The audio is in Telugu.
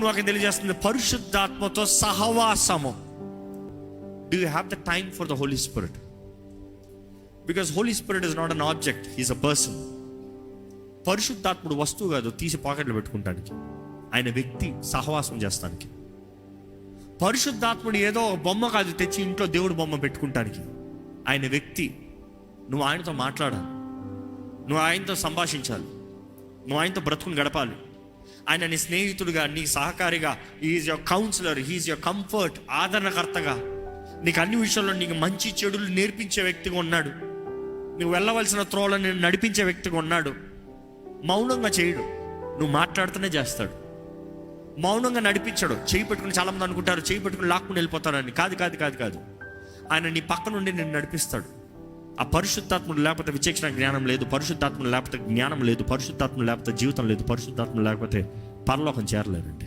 వాక్యం తెలియజేస్తుంది పరిశుద్ధాత్మతో సహవాసము. Do you have the time for the holy spirit? Because holy spirit is not an object, he's a person. పరిశుద్ధాత్ముడు వస్తువు కాదు తీసి పాకెట్లో పెట్టుకుంటానికి, ఆయన వ్యక్తి, సహవాసం చేస్తానికి. పరిశుద్ధాత్ముడు ఏదో ఒక బొమ్మ కాదు తెచ్చి ఇంట్లో దేవుడు బొమ్మ పెట్టుకుంటానికి, ఆయన వ్యక్తి. నువ్వు ఆయనతో మాట్లాడాలి, నువ్వు ఆయనతో సంభాషించాలి, నువ్వు ఆయనతో బ్రతుకుని గడపాలి. ఆయన నీ స్నేహితుడిగా, నీ సహకారిగా, is your counsellor, he is your comfort, ఆదరణకర్తగా, నీకు అన్ని విషయాల్లో నీకు మంచి చెడులు నేర్పించే వ్యక్తిగా ఉన్నాడు. నువ్వు వెళ్ళవలసిన త్రోవలను నేను నడిపించే వ్యక్తిగా ఉన్నాడు. మౌనంగా చేయడు, నువ్వు మాట్లాడుతూనే చేస్తాడు. మౌనంగా నడిపించాడు. చేయి పెట్టుకుని చాలామంది అనుకుంటారు చేయి పెట్టుకుని లాక్కుని వెళ్ళిపోతాడని. కాదు కాదు కాదు కాదు ఆయన నీ పక్క నుండి నేను నడిపిస్తాడు. ఆ పరిశుద్ధాత్ముడు లేకపోతే విచక్షణ జ్ఞానం లేదు, పరిశుద్ధాత్ముడు లేకపోతే జ్ఞానం లేదు, పరిశుద్ధాత్ముడు లేకపోతే జీవితం లేదు, పరిశుద్ధాత్ముడు లేకపోతే పరలోకం చేరలేదండి.